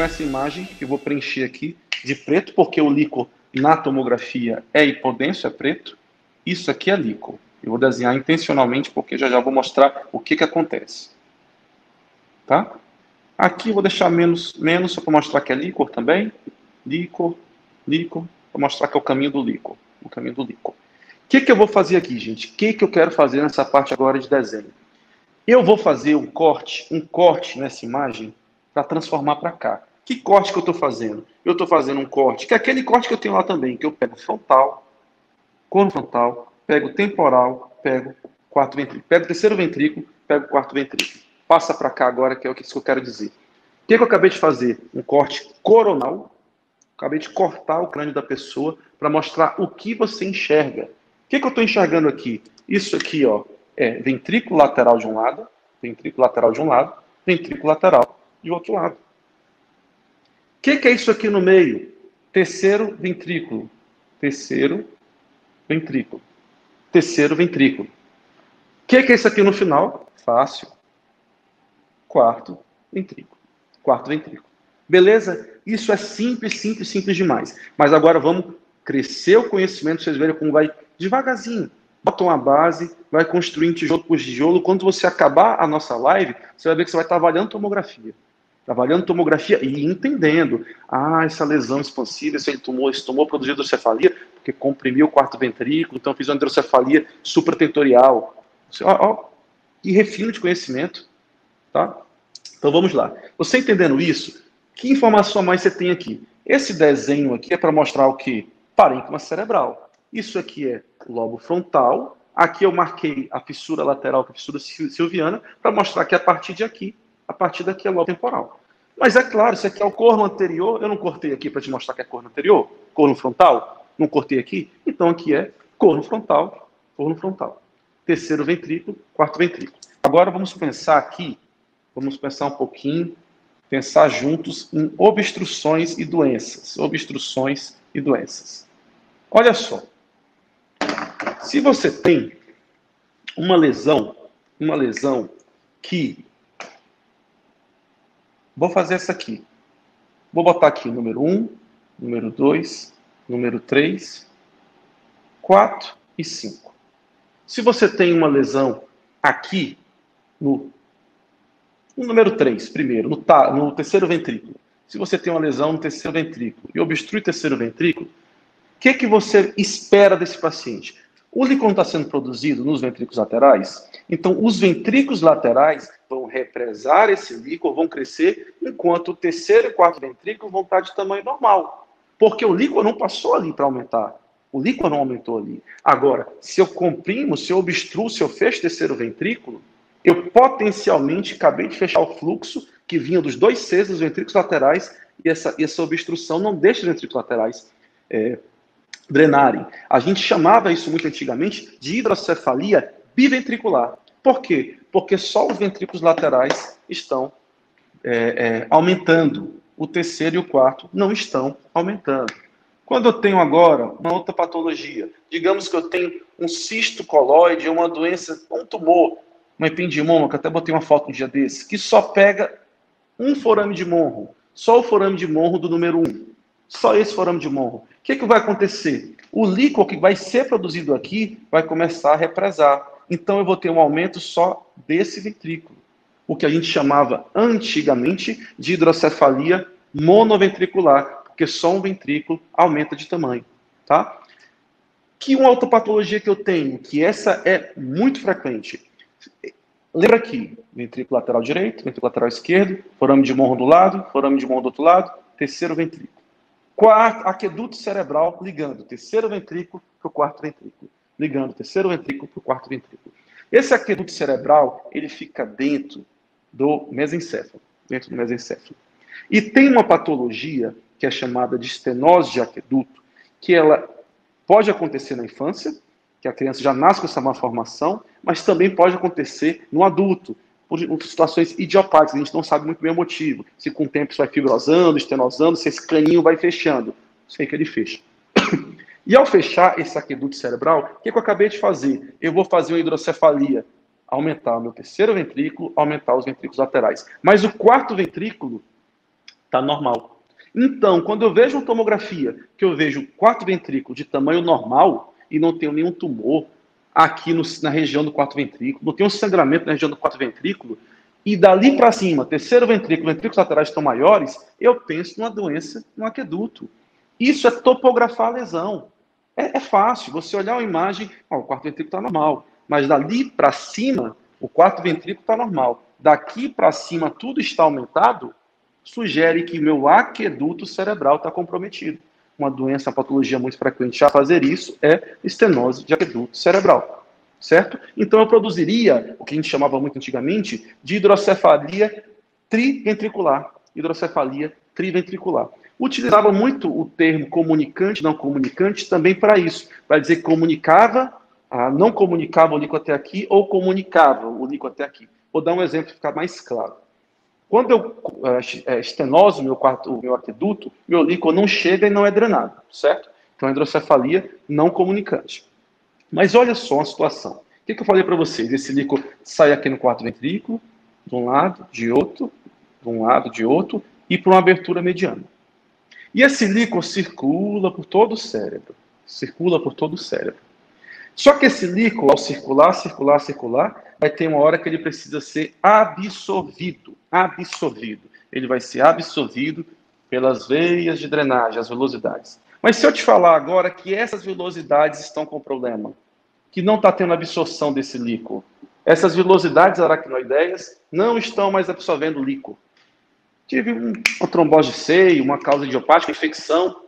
essa imagem que eu vou preencher aqui de preto, porque o líquor na tomografia é hipodenso, é preto. Isso aqui é líquor. Eu vou desenhar intencionalmente, porque já vou mostrar o que acontece. Tá? Aqui eu vou deixar menos só para mostrar que é líquor também. Líquor, para mostrar que é o caminho do líquor. O caminho do líquor. O que eu vou fazer aqui, gente? O que eu quero fazer nessa parte agora de desenho? Eu vou fazer um corte nessa imagem para transformar para cá. Que corte que eu estou fazendo? Eu estou fazendo um corte, que é aquele corte que eu tenho lá também, que eu pego frontal, corno frontal, pego temporal, pego quarto ventrículo. Pego terceiro ventrículo, pego quarto ventrículo. Passa para cá agora, que é o que eu quero dizer. O que eu acabei de fazer? Um corte coronal. Acabei de cortar o crânio da pessoa para mostrar o que você enxerga. O que eu estou enxergando aqui? Isso aqui, ó, é ventrículo lateral de um lado, ventrículo lateral de um lado, ventrículo lateral de outro lado. O que é isso aqui no meio? Terceiro ventrículo. Terceiro ventrículo. Terceiro ventrículo. O que é isso aqui no final? Fácil. Quarto ventrículo. Quarto ventrículo. Beleza? Isso é simples demais. Mas agora vamos crescer o conhecimento, vocês verem como vai devagarzinho. Bota uma base, vai construindo tijolo por tijolo. Quando você acabar a nossa live, você vai ver que você vai estar trabalhando tomografia. Trabalhando tomografia e entendendo. Essa lesão expansiva, esse tumor produziu hidrocefalia, porque comprimiu o quarto ventrículo, então fiz uma hidrocefalia supratentorial. E refino de conhecimento. Tá? Então vamos lá. Você entendendo isso, que informação a mais você tem aqui? Esse desenho aqui é para mostrar o quê? Parênquima cerebral. Isso aqui é lobo frontal. Aqui eu marquei a fissura lateral, que é a fissura silviana, para mostrar que a partir daqui é lobo temporal. Mas é claro, isso aqui é o corno anterior. Eu não cortei aqui para te mostrar que é corno anterior? Corno frontal? Não cortei aqui? Então aqui é corno frontal, corno frontal. Terceiro ventrículo, quarto ventrículo. Agora vamos pensar aqui, vamos pensar um pouquinho, pensar juntos em obstruções e doenças. Obstruções e doenças. Olha só. Se você tem uma lesão que... Vou fazer essa aqui. Vou botar aqui número 1, número 2, número 3, 4 e 5. Se você tem uma lesão aqui no número 3, primeiro, no terceiro ventrículo. Se você tem uma lesão no terceiro ventrículo e obstrui o terceiro ventrículo, o que você espera desse paciente? O líquor não está sendo produzido nos ventrículos laterais, então os ventrículos laterais vão represar esse líquor, vão crescer, enquanto o terceiro e quarto ventrículo vão estar de tamanho normal. Porque o líquor não passou ali para aumentar. O líquor não aumentou ali. Agora, se eu comprimo, se eu obstruo, se eu fecho o terceiro ventrículo, eu potencialmente acabei de fechar o fluxo que vinha dos 2 Cs dos ventrículos laterais e essa obstrução não deixa os ventrículos laterais drenarem. A gente chamava isso muito antigamente de hidrocefalia biventricular. Por quê? Porque só os ventrículos laterais estão aumentando. O terceiro e o quarto não estão aumentando. Quando eu tenho agora uma outra patologia, digamos que eu tenho um cisto colóide, uma doença, um tumor, uma ependimoma, que até botei uma foto um dia desse, que só pega um forame de Monro, só o forame de Monro do número 1, só esse forame de Monro. O que vai acontecer? O líquor que vai ser produzido aqui vai começar a represar. Então eu vou ter um aumento só desse ventrículo, o que a gente chamava antigamente de hidrocefalia monoventricular, porque só um ventrículo aumenta de tamanho. Tá? Que uma outra patologia que eu tenho, que essa é muito frequente. Lembra aqui, ventrículo lateral direito, ventrículo lateral esquerdo, forame de Monro do lado, forame de Monro do outro lado, terceiro ventrículo. Quarto, aqueduto cerebral ligando o terceiro ventrículo para o quarto ventrículo. Ligando o terceiro ventrículo para o quarto ventrículo. Esse aqueduto cerebral, ele fica dentro do mesencéfalo. Dentro do mesencéfalo. E tem uma patologia que é chamada de estenose de aqueduto, que ela pode acontecer na infância, que a criança já nasce com essa malformação, mas também pode acontecer no adulto, por situações idiopáticas, a gente não sabe muito bem o motivo. Se com o tempo isso vai fibrosando, estenosando, se esse caninho vai fechando. Sei que ele fecha. E ao fechar esse aqueduto cerebral, o que eu acabei de fazer? Eu vou fazer uma hidrocefalia, aumentar o meu terceiro ventrículo, aumentar os ventrículos laterais. Mas o quarto ventrículo Está normal. Então, quando eu vejo uma tomografia, que eu vejo 4 ventrículos de tamanho normal e não tenho nenhum tumor aqui na região do quarto ventrículo, não tenho um sangramento na região do quarto ventrículo, e dali para cima, terceiro ventrículo, ventrículos laterais estão maiores, eu penso numa doença no aqueduto. Isso é topografar a lesão. É fácil, você olhar uma imagem, o quarto ventrículo está normal, mas dali para cima, o quarto ventrículo está normal. Daqui para cima, tudo está aumentado, sugere que meu aqueduto cerebral está comprometido. Uma doença, uma patologia muito frequente a fazer isso é estenose de aqueduto cerebral, certo? Então eu produziria o que a gente chamava muito antigamente de hidrocefalia triventricular. Hidrocefalia triventricular. Utilizava muito o termo comunicante, não comunicante, também para isso, para dizer que comunicava, não comunicava o líquido até aqui, ou comunicava o líquido até aqui. Vou dar um exemplo para ficar mais claro. Quando eu estenose o meu aqueduto, meu líquido não chega e não é drenado, certo? Então, hidrocefalia não comunicante. Mas olha só a situação. O que eu falei para vocês? Esse líquido sai aqui no quarto ventrículo, de um lado, de outro, de um lado, de outro, e para uma abertura mediana. E esse líquido circula por todo o cérebro. Circula por todo o cérebro. Só que esse líquido, ao circular, vai ter uma hora que ele precisa ser absorvido. Ele vai ser absorvido pelas veias de drenagem, as velocidades. Mas se eu te falar agora que essas velocidades estão com problema, que não está tendo absorção desse líquido, essas velocidades aracnoideias não estão mais absorvendo o líquido. Tive uma trombose de seio, uma causa idiopática, infecção,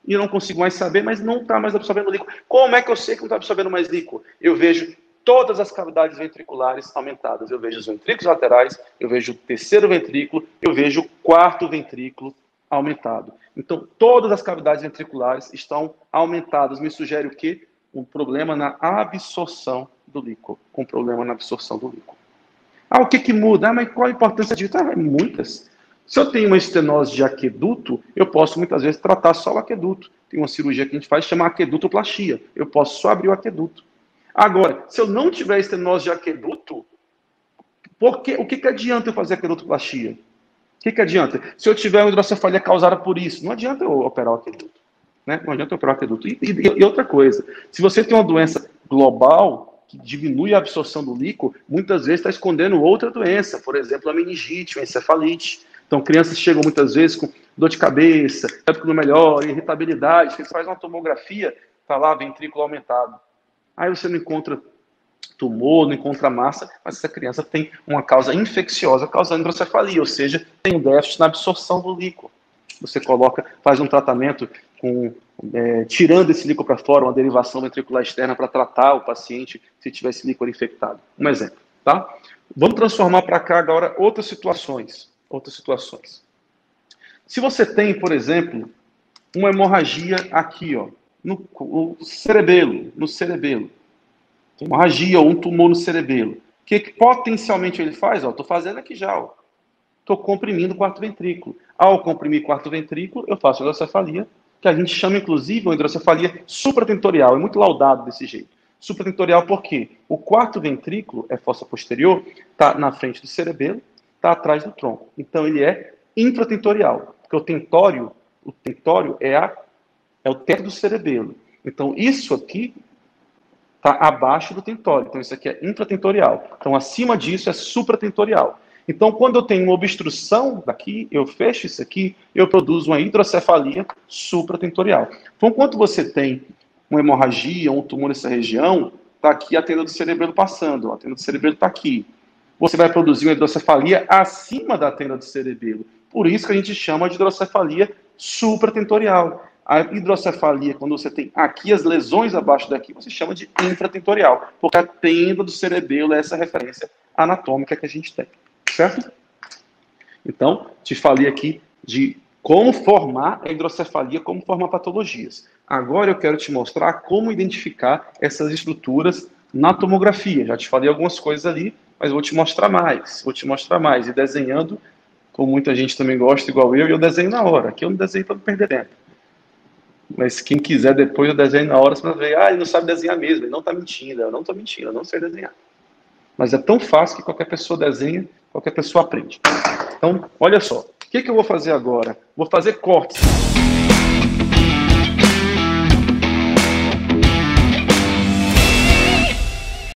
e eu não consigo mais saber, mas não está mais absorvendo líquido. Como é que eu sei que não está absorvendo mais líquido? Eu vejo todas as cavidades ventriculares aumentadas. Eu vejo os ventrículos laterais, eu vejo o terceiro ventrículo, eu vejo o quarto ventrículo aumentado. Então, todas as cavidades ventriculares estão aumentadas. Me sugere o quê? Um problema na absorção do líquido. Um problema na absorção do líquido. O que muda? Mas qual a importância disso? Muitas. Se eu tenho uma estenose de aqueduto, eu posso muitas vezes tratar só o aqueduto. Tem uma cirurgia que a gente faz que chama aquedutoplastia. Eu posso só abrir o aqueduto. Agora, se eu não tiver estenose de aqueduto, o que adianta eu fazer aquedutoplastia? O que adianta? Se eu tiver uma hidrocefalia causada por isso, não adianta eu operar o aqueduto. Né? Não adianta eu operar o aqueduto. E outra coisa, se você tem uma doença global que diminui a absorção do líquido, muitas vezes está escondendo outra doença, por exemplo, a meningite, a encefalite. Então, crianças chegam muitas vezes com dor de cabeça, época não melhora, irritabilidade. Você faz uma tomografia, está lá, ventrículo aumentado. Aí você não encontra tumor, não encontra massa, mas essa criança tem uma causa infecciosa causando hidrocefalia, ou seja, tem um déficit na absorção do líquido. Você faz um tratamento tirando esse líquido para fora, uma derivação ventricular externa para tratar o paciente se tiver esse líquido infectado. Um exemplo, tá? Vamos transformar para cá agora outras situações. Se você tem, por exemplo, uma hemorragia aqui, ó, no cerebelo, hemorragia ou um tumor no cerebelo, o que potencialmente ele faz? Estou fazendo aqui já, estou comprimindo o quarto ventrículo. Ao comprimir o quarto ventrículo, eu faço hidrocefalia, que a gente chama, inclusive, uma hidrocefalia supratentorial. É muito laudado desse jeito. Supratentorial por quê? O quarto ventrículo, é fossa posterior, está na frente do cerebelo, está atrás do tronco. Então, ele é infratentorial, porque o tentório é o teto do cerebelo. Então, isso aqui está abaixo do tentório. Então, isso aqui é infratentorial. Então, acima disso é supratentorial. Então, quando eu tenho uma obstrução daqui, eu fecho isso aqui, eu produzo uma hidrocefalia supratentorial. Então, quando você tem uma hemorragia, um tumor nessa região, está aqui a tenda do cerebelo passando, a tenda do cerebelo está aqui. Você vai produzir uma hidrocefalia acima da tenda do cerebelo. Por isso que a gente chama de hidrocefalia supratentorial. A hidrocefalia, quando você tem aqui as lesões abaixo daqui, você chama de infratentorial, porque a tenda do cerebelo é essa referência anatômica que a gente tem. Certo? Então, te falei aqui de como formar a hidrocefalia, como formar patologias. Agora eu quero te mostrar como identificar essas estruturas na tomografia. Já te falei algumas coisas ali, mas vou te mostrar mais. E desenhando, como muita gente também gosta, igual eu desenho na hora. Aqui eu não desenho para não perder tempo. Mas quem quiser depois eu desenho na hora, você vai ver, ele não sabe desenhar mesmo, ele não está mentindo, eu não sei desenhar. Mas é tão fácil que qualquer pessoa desenha, qualquer pessoa aprende. Então, olha só. O que eu vou fazer agora? Vou fazer cortes.